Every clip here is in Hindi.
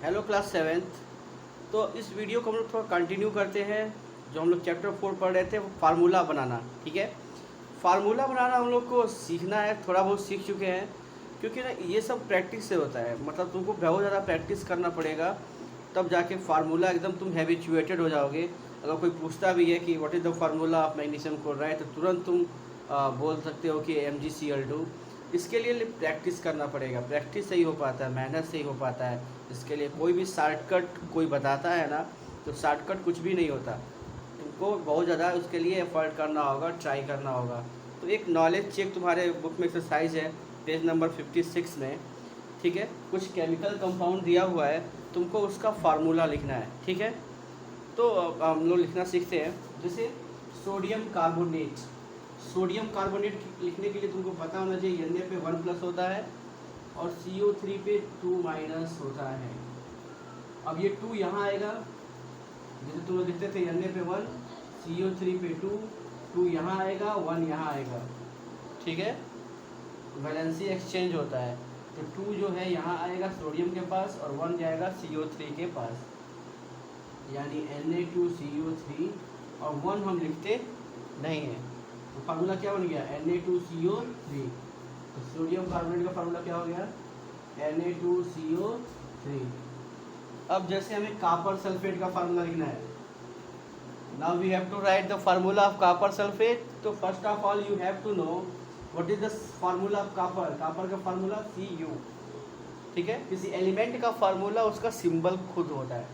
Hello class seventh. तो इस वीडियो को हम लोग थोड़ा कंटिन्यू करते हैं। जो हम लोग चैप्टर 4 पढ़ रहे थे वो फार्मूला बनाना, ठीक है। फार्मूला बनाना हम लोग को सीखना है, थोड़ा बहुत सीख चुके हैं, क्योंकि ना ये सब प्रैक्टिस से होता है। मतलब तुमको बहुत ज़्यादा प्रैक्टिस करना पड़ेगा, तब जाके फार्मूला एकदम तुम हैबिचुएटेड हो जाओगे। अगर कोई पूछता भी है कि what is the formula of magnesium chloride, तो तुरंत तुम बोल सकते हो कि MgCl2। इसके लिए प्रैक्टिस करना पड़ेगा, प्रैक्टिस से ही हो पाता है, मेहनत से ही हो पाता है। इसके लिए कोई भी शॉर्टकट कोई बताता है ना, तो शॉर्टकट कुछ भी नहीं होता। तुमको बहुत ज़्यादा उसके लिए एफर्ट करना होगा, ट्राई करना होगा। तो एक नॉलेज चेक तुम्हारे बुक में एक्सरसाइज है, पेज नंबर 56 में, ठीक है। कुछ केमिकल कंपाउंड दिया हुआ है, तुमको उसका फार्मूला लिखना है, ठीक है। तो अब हम लोग लिखना सीखते हैं। जैसे सोडियम कार्बोनेट, सोडियम कार्बोनेट लिखने के लिए तुमको पता होना चाहिए Na पे 1+ होता है और CO3 पे 2- होता है। अब ये 2 यहाँ आएगा, जैसे तुम लोग लिखते थे Na पे 1, CO3 पे 2 यहाँ आएगा, 1 यहाँ आएगा, ठीक है। वैलेंसी एक्सचेंज होता है, तो 2 जो है यहाँ आएगा सोडियम के पास और 1 जाएगा CO3 के पास, यानी Na2CO3, और 1 हम लिखते नहीं है। तो फार्मूला क्या बन गया, Na2CO3। तो सोडियम कार्बोनेट का फार्मूला क्या हो गया, Na2CO3। अब जैसे हमें कॉपर सल्फेट का फार्मूला लिखना है, now we have to write the formula of copper sulphate. तो first of all you have to know what is the formula of copper. Copper का फार्मूला Cu, ठीक है। किसी एलिमेंट का फार्मूला उसका सिंबल खुद होता है।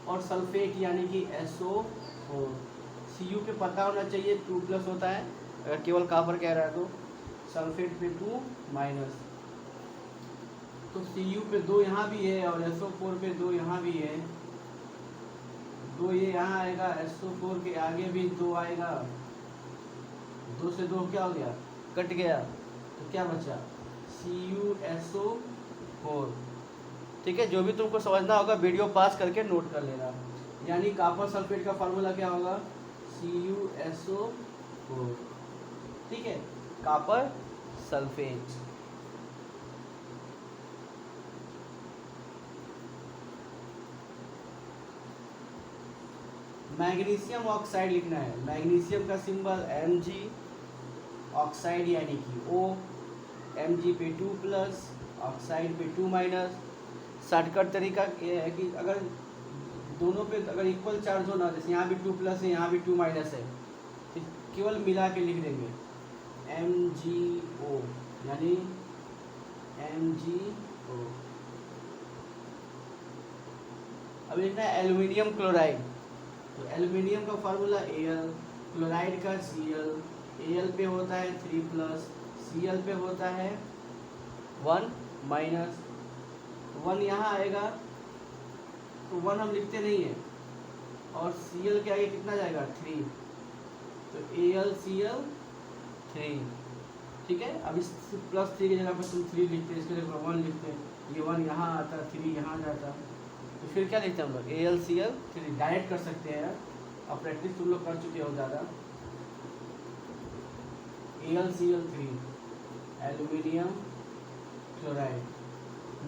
और सल्फेट यानी कि SO4, Cu पे पता होना चाहिए 2+ होता है, अगर केवल कॉपर कह रहा है तो। सल्फेट पे 2-, तो Cu पे 2 यहाँ भी है और SO4 पे 2 यहाँ भी है। 2 ये यहाँ आएगा, SO4 के आगे भी 2 आएगा, 2 से 2 क्या हो गया, कट गया, तो क्या बचा, CuSO4, ठीक है। जो भी तुमको समझना होगा वीडियो पास करके नोट कर लेना। यानी कॉपर सल्फेट का फार्मूला क्या होगा, CuSO4, ठीक है, कॉपर सल्फेट। मैग्नीशियम ऑक्साइड लिखना है। मैग्नीशियम का सिंबल Mg, ऑक्साइड यानी कि O, Mg पे 2+, ऑक्साइड पे 2-। शॉर्टकट तरीका ये है कि अगर दोनों पे अगर इक्वल चार्ज हो ना, जैसे यहाँ भी 2+ है, यहाँ भी 2- है, तो केवल मिला के लिख देंगे MgO, यानी MgO। अब लिखना है एल्यूमिनियम क्लोराइड। तो एल्यूमिनियम का फार्मूला Al, क्लोराइड का Cl। Al पे होता है 3+, Cl पे होता है 1-। 1 यहाँ आएगा, तो 1 हम लिखते नहीं है, और Cl के आगे कितना जाएगा, 3, तो AlCl3, ठीक है। अब इस +3 की जगह पर तुम 3 लिखते, इसके जगह 1 लिखते, ये 1 यहाँ आता, 3 यहाँ जाता, तो फिर क्या लिखते हैं हम लोग, AlCl3। डायरेक्ट कर सकते हैं यार, अब प्रैक्टिस तुम लोग कर चुके हो ज़्यादा। AlCl3, aluminium chloride.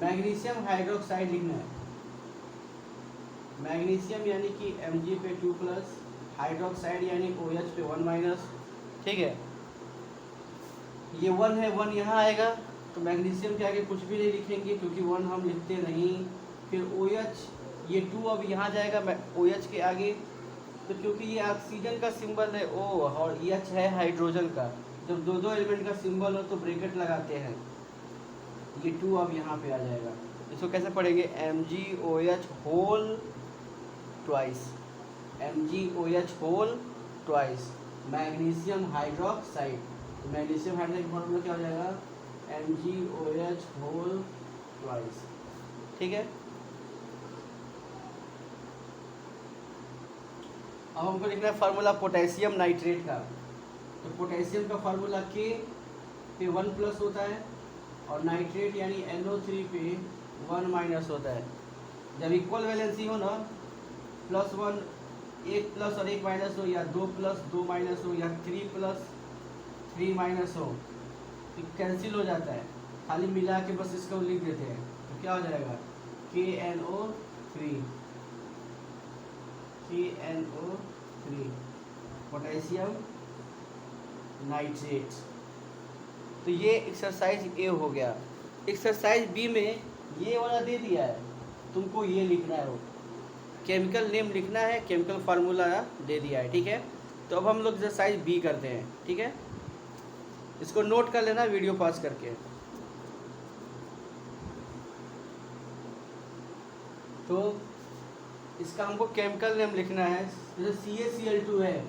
Magnesium hydroxide लिखना है। मैग्नीशियम यानी कि Mg पे 2+, हाइड्रोक्साइड यानी OH पे 1-, ठीक है। ये 1 है, 1 यहाँ आएगा, तो मैग्नीशियम के आगे कुछ भी नहीं लिखेंगे क्योंकि 1 हम लिखते नहीं। फिर OH, ये 2 अब यहाँ जाएगा OH के आगे, तो क्योंकि ये ऑक्सीजन का सिंबल है O और H है हाइड्रोजन का, जब दो एलिमेंट का सिंबल हो तो ब्रैकेट लगाते हैं, ये 2 अब यहाँ पे आ जाएगा। इसको कैसे पढ़ेंगे, MgOH whole twice, MgOH whole twice, magnesium hydroxide. तो मैग्नीशियम हाइड्रोक्साइड का फॉर्मूला क्या हो जाएगा, MgOH होल ट्वाइस, ठीक है। अब हमको लिखना है फार्मूला पोटेशियम नाइट्रेट का। तो पोटेशियम का फार्मूला K पे 1+ होता है, और नाइट्रेट यानी NO3 पे 1- होता है। जब इक्वल वैलेंसी हो ना, +1, 1+ और 1- हो, या 2+, 2- हो, या 3+, 3- हो, तो कैंसिल हो जाता है, खाली मिला के बस इसको लिख देते हैं, तो क्या हो जाएगा, KNO3, KNO3 पोटेशियम नाइट्रेट। तो ये एक्सरसाइज ए हो गया। एक्सरसाइज बी में ये वाला दे दिया है, तुमको ये लिखना है, वो केमिकल नेम लिखना है, केमिकल फार्मूला दे दिया है, ठीक है। तो अब हम लोग एक्सरसाइज बी करते हैं, ठीक है। इसको नोट कर लेना वीडियो पॉज करके। तो इसका हमको केमिकल नेम लिखना है। जैसे CaCl2 है,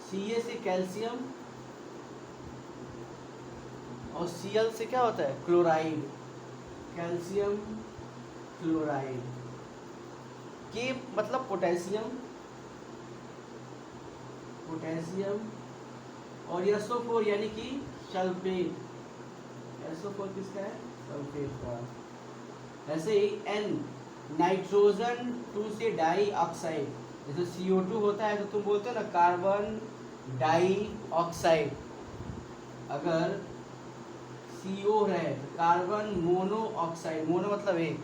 Ca से कैल्शियम और Cl से क्या होता है, क्लोराइड, कैल्शियम क्लोराइड। के मतलब पोटेशियम, पोटेशियम और SO4 यानी कि सल्फेट। SO4 किसका है, सल्फेट का। ऐसे ही N नाइट्रोजन 2 से डाई ऑक्साइड। जैसे CO2 होता है तो तुम बोलते हो ना कार्बन डाई ऑक्साइड। अगर CO है तो कार्बन मोनो ऑक्साइड, मोनो मतलब एक,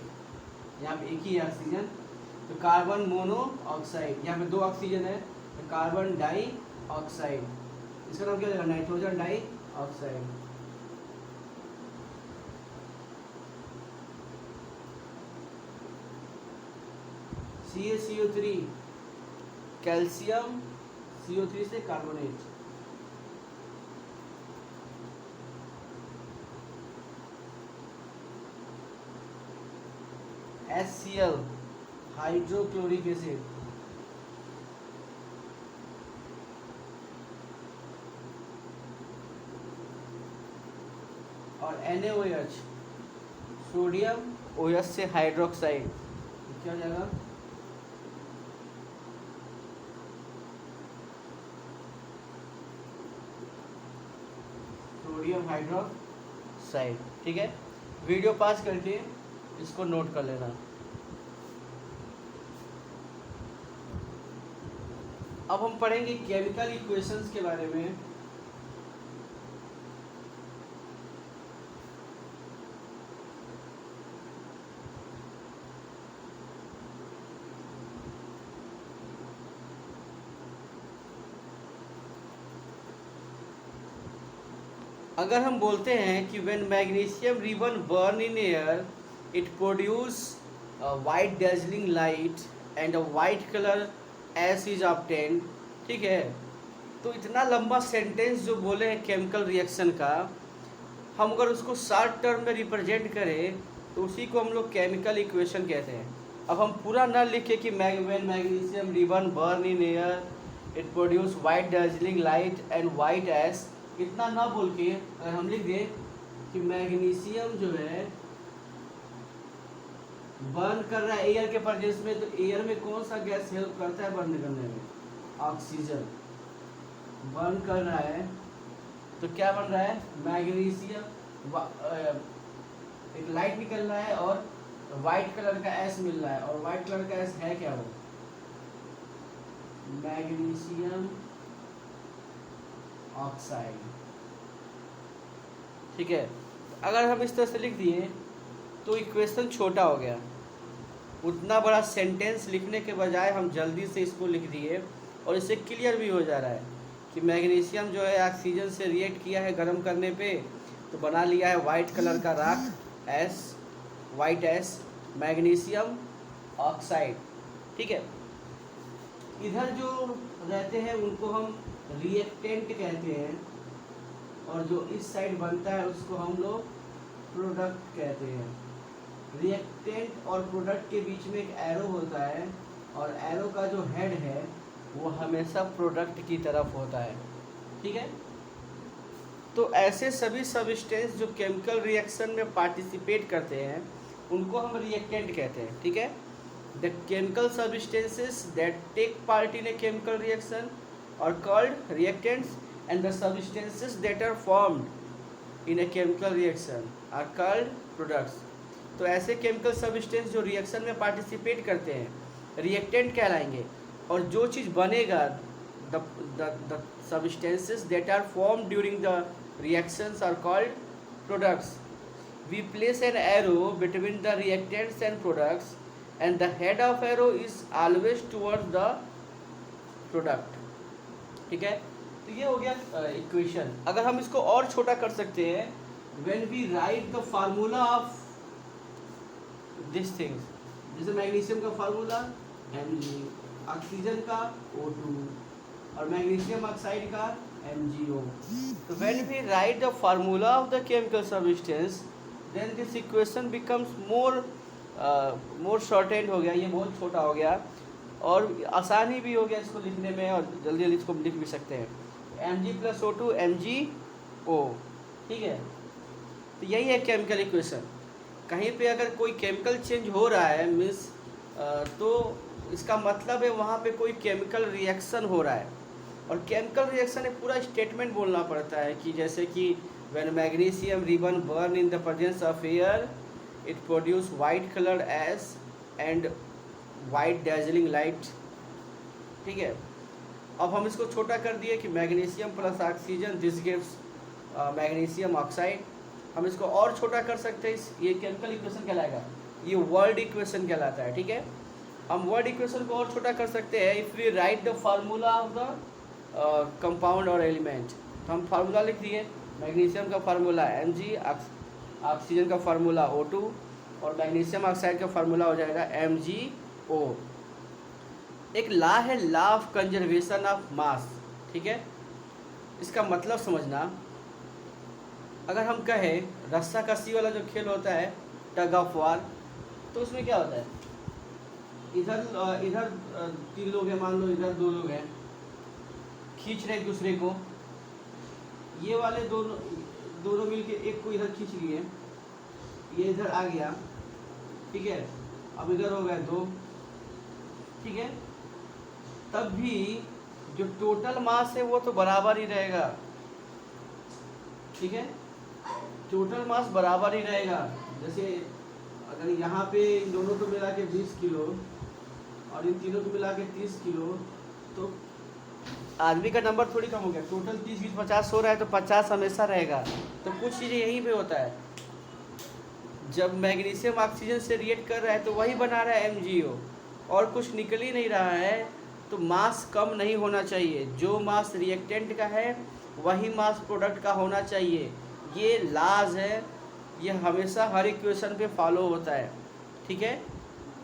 यहाँ पे एक ही ऑक्सीजन, तो कार्बन मोनो ऑक्साइड। यहाँ पे 2 ऑक्सीजन है तो कार्बन डाई ऑक्साइड। इसका नाम क्या होगा, nitrogen die oxide. CaCO3 calcium, CO3 से कार्बोनेट। HCl hydrochloric acid. और NaOH सोडियम OH से हाइड्रोक्साइड। क्या हो जाएगा, सोडियम हाइड्रोक्साइड, ठीक है। वीडियो पास करके इसको नोट कर लेना। अब हम पढ़ेंगे केमिकल इक्वेशंस के बारे में। अगर हम बोलते हैं कि when magnesium ribbon burn in air it produce white dazzling light and a white colour S is obtained, ठीक है। तो इतना लंबा सेंटेंस जो बोले हैं केमिकल रिएक्शन का, हम अगर उसको शॉर्ट टर्म में रिप्रेजेंट करें तो उसी को हम लोग केमिकल इक्वेशन कहते हैं। अब हम पूरा ना लिखे कि when magnesium ribbon burn in air it produce white dazzling light and white S, इतना ना बोल के अगर हम लिख दें कि मैग्नीशियम जो है बर्न कर रहा है एयर के प्रेजेंस में, तो एयर में कौन सा गैस हेल्प करता है बर्न करने में, ऑक्सीजन। बर्न कर रहा है तो क्या बन रहा है, मैग्नीशियम, एक लाइट निकल रहा है और वाइट कलर का एस मिल रहा है। और वाइट कलर का एस है क्या, वो मैग्नीशियम ऑक्साइड, ठीक है। अगर हम इस तरह से लिख दिए तो इक्वेशन छोटा हो गया। उतना बड़ा सेंटेंस लिखने के बजाय हम जल्दी से इसको लिख दिए और इससे क्लियर भी हो जा रहा है कि मैग्नीशियम जो है ऑक्सीजन से रिएक्ट किया है गर्म करने पे, तो बना लिया है वाइट कलर का राख S, white S, magnesium oxide, ठीक है। इधर जो रहते हैं उनको हम रिएक्टेंट कहते हैं और जो इस साइड बनता है उसको हम लोग प्रोडक्ट कहते हैं। रिएक्टेंट और प्रोडक्ट के बीच में एक एरो होता है और एरो का जो हेड है वो हमेशा प्रोडक्ट की तरफ होता है, ठीक है। तो ऐसे सभी सब्सटेंस जो केमिकल रिएक्शन में पार्टिसिपेट करते हैं उनको हम रिएक्टेंट कहते हैं, ठीक है। The chemical substances that take part in a chemical reaction are called reactants, and the substances that are formed in a chemical reaction are called products. तो ऐसे chemical substance जो reaction में participate करते हैं reactant कहलाएंगे, और जो चीज़ बनेगा the substances that are formed during the reactions are called products. We place an arrow between the reactants and products and the head of arrow is always towards the product. ठीक है, तो ये हो गया इक्वेशन। अगर हम इसको और छोटा कर सकते हैं, when we write the formula of this things, जैसे मैग्नीशियम का फार्मूला Mg, ऑक्सीजन का O2 और मैग्नीशियम ऑक्साइड का MgO। तो when we write the formula of the chemical substance, then this equation becomes more shortened हो गया, ये बहुत छोटा हो गया और आसानी भी हो गया इसको लिखने में, और जल्दी जल्दी इसको लिख भी सकते हैं। Mg + O2 MgO। ठीक है, तो यही है केमिकल इक्वेशन। कहीं पे अगर कोई केमिकल चेंज हो रहा है मीन्स तो इसका मतलब है वहाँ पे कोई केमिकल रिएक्शन हो रहा है, और केमिकल रिएक्शन एक पूरा स्टेटमेंट बोलना पड़ता है कि जैसे कि when magnesium ribbon burn in the presence of air it produce white colour S and white dazzling light. ठीक है, अब हम इसको छोटा कर दिए कि magnesium plus oxygen this gives magnesium oxide. हम इसको और छोटा कर सकते हैं, ये केमिकल इक्वेशन कहलाएगा, ये वर्ड इक्वेशन कहलाता है। ठीक है, हम वर्ड इक्वेशन को और छोटा कर सकते हैं if we write the formula of the compound और एलिमेंट। तो हम फार्मूला लिख दिए, मैग्नीशियम का फार्मूला Mg, ऑक्सीजन का फार्मूला O2 और मैग्नीशियम ऑक्साइड का फार्मूला हो जाएगा MgO। एक लॉ है, law of conservation of mass. ठीक है, इसका मतलब समझना, अगर हम कहें रस्सा कस्सी वाला जो खेल होता है टग ऑफ वार, तो उसमें क्या होता है, इधर 3 लोग हैं, मान लो इधर 2 लोग हैं, खींच रहे एक दूसरे को, ये वाले दोनों मिलके एक को इधर खींच लिए, ये इधर आ गया। ठीक है, अब इधर हो गए 2। ठीक है, तब भी जो टोटल मास है वो तो बराबर ही रहेगा। ठीक है, टोटल मास बराबर ही रहेगा। जैसे अगर यहाँ पे इन दोनों को मिला के 20 किलो और इन तीनों को मिला के 30 किलो, तो आदमी का नंबर थोड़ी कम हो गया, टोटल 30 20 50 हो रहा है तो 50 हमेशा रहेगा। तो कुछ चीज़ें यहीं पे होता है, जब मैग्नीशियम ऑक्सीजन से रिएक्ट कर रहा है तो वही बना रहा है MgO, और कुछ निकल ही नहीं रहा है, तो मास कम नहीं होना चाहिए। जो मास रिएक्टेंट का है वही मास प्रोडक्ट का होना चाहिए। ये लाज है, ये हमेशा हर इक्वेशन पे फॉलो होता है। ठीक है,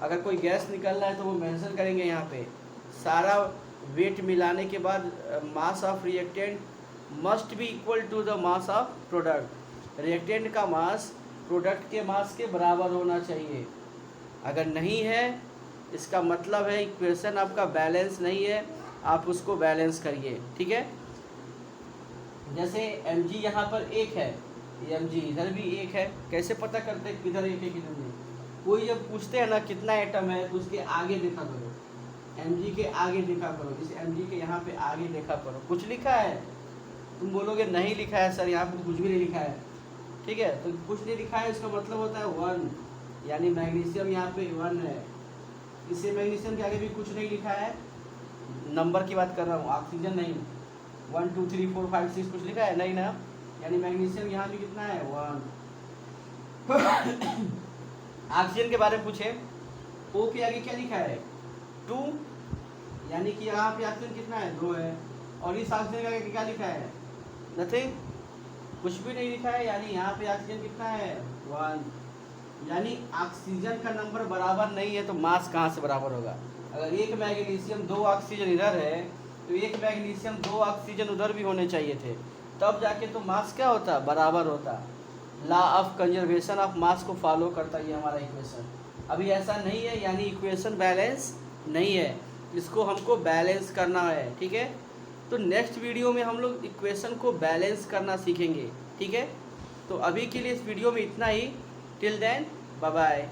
अगर कोई गैस निकल रहा है तो वो मेंशन करेंगे यहाँ पे, सारा वेट मिलाने के बाद mass of reactant must be equal to the mass of product. Reactant का मास प्रोडक्ट के मास के बराबर होना चाहिए। अगर नहीं है, इसका मतलब है इक्वेशन आपका बैलेंस नहीं है, आप उसको बैलेंस करिए। ठीक है, जैसे Mg यहाँ पर 1 है, Mg इधर भी 1 है, कैसे पता करते हैं किधर 1 है किधर नहीं? कोई जब पूछते हैं ना कितना एटम है, तो उसके आगे देखा करो, Mg के आगे देखा करो। इस Mg के यहाँ पे आगे देखा करो, कुछ लिखा है? तुम बोलोगे नहीं लिखा है सर, यहाँ पे कुछ भी नहीं लिखा है। ठीक है, तो कुछ नहीं लिखा है, इसका मतलब होता है 1, यानी मैग्नीशियम यहाँ पे 1 है। इससे मैग्नीशियम के आगे भी कुछ नहीं लिखा है, नंबर की बात कर रहा हूँ, ऑक्सीजन नहीं। 1 2 3 4 5 6 कुछ लिखा है नहीं ना, यानी मैग्नीशियम यहाँ भी कितना है 1। ऑक्सीजन के बारे में पूछे, O के आगे क्या लिखा है 2, यानी कि यहाँ पे ऑक्सीजन कितना है 2 है, और इस ऑक्सीजन के आगे क्या लिखा है नथिंग, कुछ भी नहीं लिखा है, यानी यहाँ पे ऑक्सीजन कितना है 1। यानी ऑक्सीजन का नंबर बराबर नहीं है तो मास कहाँ से बराबर होगा? अगर 1 मैग्नीशियम 2 ऑक्सीजन इधर है तो 1 मैग्नीशियम 2 ऑक्सीजन उधर भी होने चाहिए थे, तब जाके तो मास क्या होता, बराबर होता। Law of conservation of mass को फॉलो करता ये हमारा इक्वेशन। अभी ऐसा नहीं है, यानी इक्वेशन बैलेंस नहीं है, इसको हमको बैलेंस करना है। ठीक है, तो नेक्स्ट वीडियो में हम लोग इक्वेशन को बैलेंस करना सीखेंगे। ठीक है, तो अभी के लिए इस वीडियो में इतना ही। Till then bye bye.